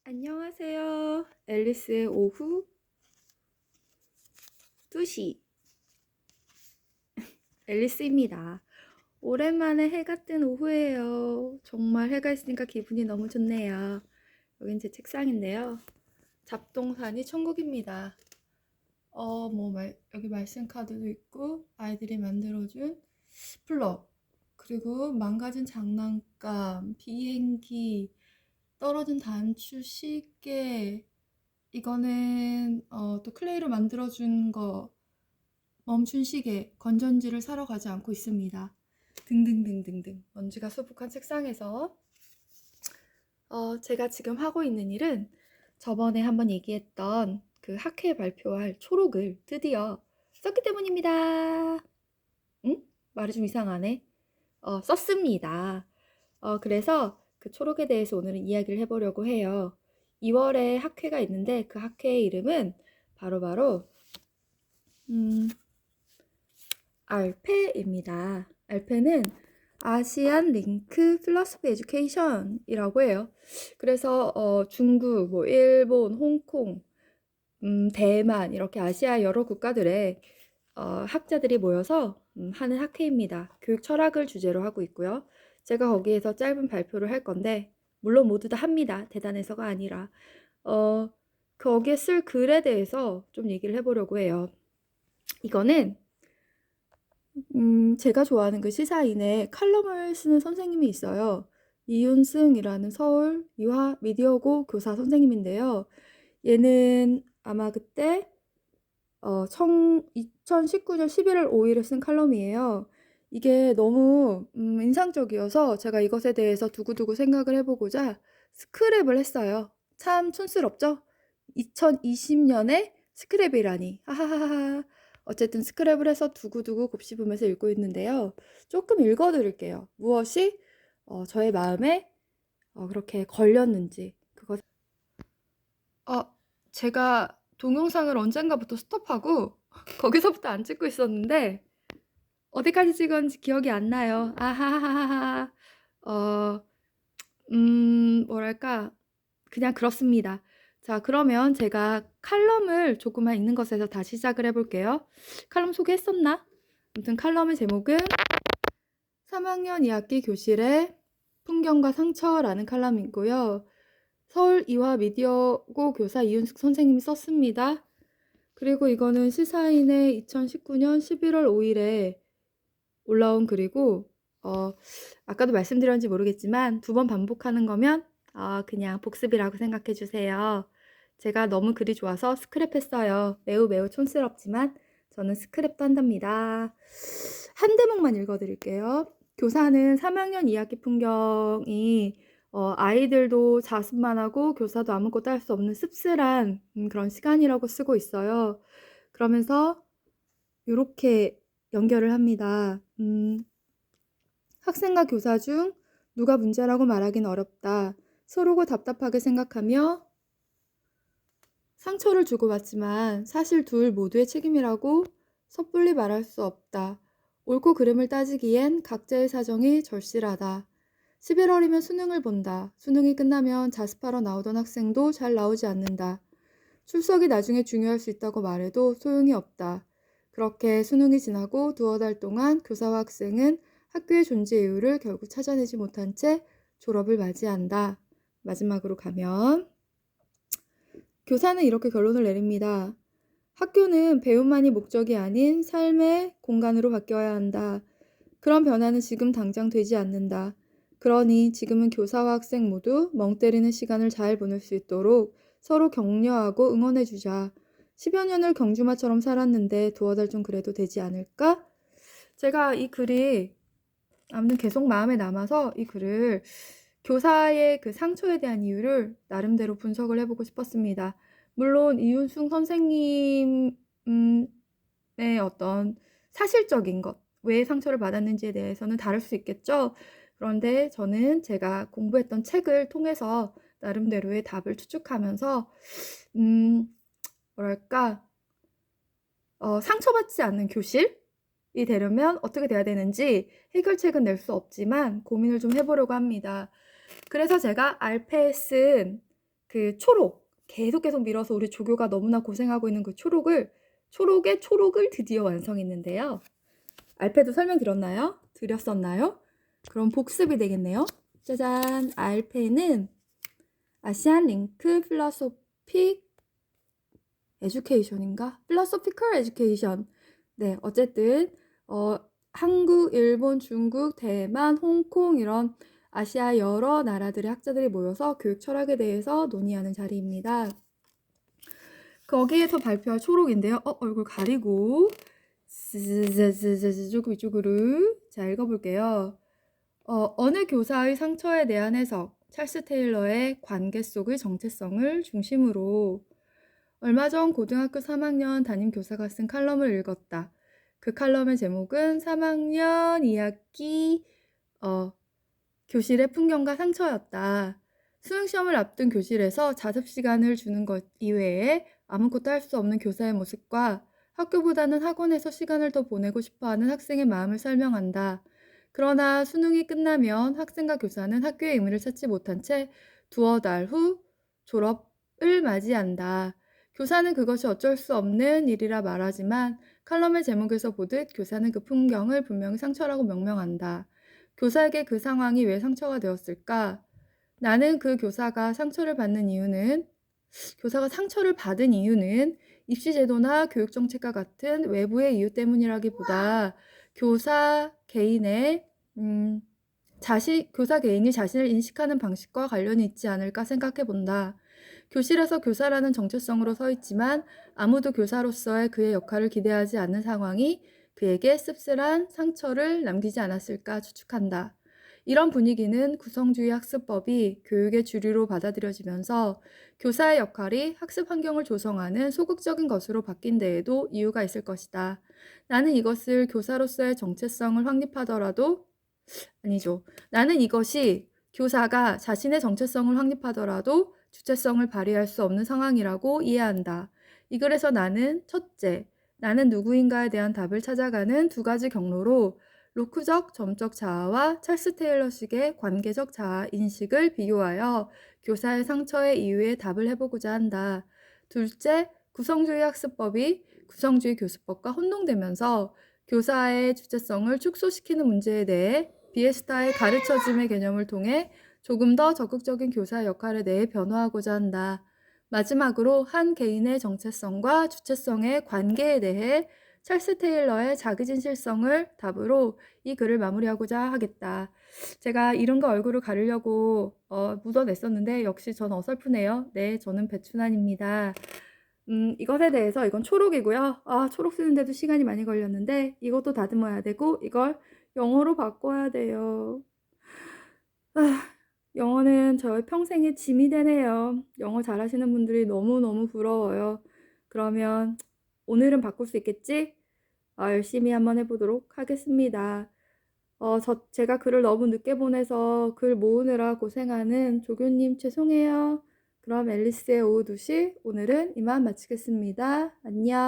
안녕하세요. 앨리스의 오후 2시 앨리스입니다. 오랜만에 해가 뜬 오후예요. 정말 해가 있으니까 기분이 너무 좋네요. 여긴 제 책상인데요. 잡동사니 천국입니다. 여기 말씀 카드도 있고 아이들이 만들어준 플럭, 그리고 망가진 장난감, 비행기, 떨어진 단추, 시계, 이거는 또 클레이로 만들어준 거, 멈춘 시계, 건전지를 사러 가지 않고 있습니다. 등등등등등 먼지가 수북한 책상에서 제가 지금 하고 있는 일은 저번에 한번 얘기했던 그 학회에 발표할 초록을 드디어 썼기 때문입니다. 응? 말이 좀 이상하네. 썼습니다. 그래서 그 초록에 대해서 오늘은 이야기를 해보려고 해요. 2월에 학회가 있는데 그 학회의 이름은 바로 알페입니다. 알페는 아시안 링크 필로소피 에듀케이션이라고 해요. 그래서 중국, 일본, 홍콩, 대만 이렇게 아시아 여러 국가들의 학자들이 모여서 하는 학회입니다. 교육 철학을 주제로 하고 있고요. 제가 거기에서 짧은 발표를 할 건데 물론 모두 다 합니다. 대단해서가 아니라 거기에 쓸 글에 대해서 좀 얘기를 해보려고 해요. 이거는 제가 좋아하는 그 시사인에 칼럼을 쓰는 선생님이 있어요. 이윤승이라는 서울 유화 미디어고 교사 선생님인데요. 얘는 아마 그때 2019년 11월 5일에 쓴 칼럼이에요. 이게 너무 인상적이어서 제가 이것에 대해서 두고두고 생각을 해보고자 스크랩을 했어요. 참 촌스럽죠? 2020년에 스크랩이라니. 하하하하. 어쨌든 스크랩을 해서 두고두고 곱씹으면서 읽고 있는데요. 조금 읽어드릴게요. 무엇이 저의 마음에 그렇게 걸렸는지. 제가 동영상을 언젠가부터 스톱하고 거기서부터 안 찍고 있었는데 어디까지 찍었는지 기억이 안 나요. 아하하하하. 뭐랄까, 그냥 그렇습니다. 자, 그러면 제가 칼럼을 조금만 읽는 것에서 다시 시작을 해볼게요. 칼럼 소개했었나? 아무튼 칼럼의 제목은 3학년 2학기 교실의 풍경과 상처라는 칼럼이고요. 서울 이화 미디어고 교사 이윤숙 선생님이 썼습니다. 그리고 이거는 시사인의 2019년 11월 5일에 올라온 글이고 아까도 말씀드렸는지 모르겠지만 2번 반복하는 거면 그냥 복습이라고 생각해 주세요. 제가 너무 글이 좋아서 스크랩했어요. 매우 매우 촌스럽지만 저는 스크랩도 한답니다. 한 대목만 읽어드릴게요. 교사는 3학년 2학기 풍경이 아이들도 자습만 하고 교사도 아무것도 할 수 없는 씁쓸한 그런 시간이라고 쓰고 있어요. 그러면서 이렇게 연결을 합니다. 학생과 교사 중 누가 문제라고 말하긴 어렵다. 서로고 답답하게 생각하며 상처를 주고받지만 사실 둘 모두의 책임이라고 섣불리 말할 수 없다. 옳고 그름을 따지기엔 각자의 사정이 절실하다. 11월이면 수능을 본다. 수능이 끝나면 자습하러 나오던 학생도 잘 나오지 않는다. 출석이 나중에 중요할 수 있다고 말해도 소용이 없다. 그렇게 수능이 지나고 2달 동안 교사와 학생은 학교의 존재 이유를 결국 찾아내지 못한 채 졸업을 맞이한다. 마지막으로 가면 교사는 이렇게 결론을 내립니다. 학교는 배움만이 목적이 아닌 삶의 공간으로 바뀌어야 한다. 그런 변화는 지금 당장 되지 않는다. 그러니 지금은 교사와 학생 모두 멍 때리는 시간을 잘 보낼 수 있도록 서로 격려하고 응원해주자. 10여 년을 경주마처럼 살았는데 2달 좀 그래도 되지 않을까? 제가 이 글이 아무튼 계속 마음에 남아서 이 글을 교사의 그 상처에 대한 이유를 나름대로 분석을 해보고 싶었습니다. 물론 이윤숙 선생님의 어떤 사실적인 것, 왜 상처를 받았는지에 대해서는 다를 수 있겠죠. 그런데 저는 제가 공부했던 책을 통해서 나름대로의 답을 추측하면서 뭐랄까, 상처받지 않는 교실이 되려면 어떻게 돼야 되는지 해결책은 낼 수 없지만 고민을 좀 해보려고 합니다. 그래서 제가 알페에 쓴 그 초록, 계속 밀어서 우리 조교가 너무나 고생하고 있는 그 초록의 초록을 드디어 완성했는데요. 알패도 설명드렸나요? 드렸었나요? 그럼 복습이 되겠네요. 짜잔! 알패는 아시안 링크 필로소픽 에듀케이션인가? 필로소피컬 에듀케이션. 네, 어쨌든 한국, 일본, 중국, 대만, 홍콩 이런 아시아 여러 나라들의 학자들이 모여서 교육 철학에 대해서 논의하는 자리입니다. 거기에서 발표할 초록인데요. 얼굴 가리고 조금 이쪽으로 자 읽어볼게요. 어느 교사의 상처에 대한 해석, 찰스 테일러의 관계 속의 정체성을 중심으로. 얼마 전 고등학교 3학년 담임 교사가 쓴 칼럼을 읽었다. 그 칼럼의 제목은 3학년 2학기 교실의 풍경과 상처였다. 수능시험을 앞둔 교실에서 자습 시간을 주는 것 이외에 아무것도 할 수 없는 교사의 모습과 학교보다는 학원에서 시간을 더 보내고 싶어하는 학생의 마음을 설명한다. 그러나 수능이 끝나면 학생과 교사는 학교의 의미를 찾지 못한 채 두어 달 후 졸업을 맞이한다. 교사는 그것이 어쩔 수 없는 일이라 말하지만 칼럼의 제목에서 보듯 교사는 그 풍경을 분명히 상처라고 명명한다. 교사에게 그 상황이 왜 상처가 되었을까? 나는 그 교사가 상처를 받은 이유는 입시 제도나 교육 정책과 같은 외부의 이유 때문이라기보다 교사 개인이 자신을 인식하는 방식과 관련이 있지 않을까 생각해 본다. 교실에서 교사라는 정체성으로 서 있지만 아무도 교사로서의 그의 역할을 기대하지 않는 상황이 그에게 씁쓸한 상처를 남기지 않았을까 추측한다. 이런 분위기는 구성주의 학습법이 교육의 주류로 받아들여지면서 교사의 역할이 학습 환경을 조성하는 소극적인 것으로 바뀐 데에도 이유가 있을 것이다. 나는 이것을 교사로서의 정체성을 확립하더라도 나는 이것이 교사가 자신의 정체성을 확립하더라도 주체성을 발휘할 수 없는 상황이라고 이해한다. 이 글에서 나는 첫째, 나는 누구인가에 대한 답을 찾아가는 두 가지 경로로 로크적 점적 자아와 찰스 테일러식의 관계적 자아 인식을 비교하여 교사의 상처의 이유에 답을 해보고자 한다. 둘째, 구성주의 학습법이 구성주의 교수법과 혼동되면서 교사의 주체성을 축소시키는 문제에 대해 비에스타의 가르쳐짐의 개념을 통해 조금 더 적극적인 교사의 역할에 대해 변화하고자 한다. 마지막으로 한 개인의 정체성과 주체성의 관계에 대해 찰스 테일러의 자기진실성을 답으로 이 글을 마무리하고자 하겠다. 제가 이름과 얼굴을 가리려고 묻어냈었는데 역시 전 어설프네요. 네, 저는 배춘환입니다. 이것에 대해서 이건 초록이고요. 초록 쓰는데도 시간이 많이 걸렸는데 이것도 다듬어야 되고 이걸 영어로 바꿔야 돼요. 영어는 저의 평생의 짐이 되네요. 영어 잘하시는 분들이 너무너무 부러워요. 그러면 오늘은 바꿀 수 있겠지? 열심히 한번 해보도록 하겠습니다. 제가 글을 너무 늦게 보내서 글 모으느라 고생하는 조교님 죄송해요. 그럼 앨리스의 오후 2시 오늘은 이만 마치겠습니다. 안녕.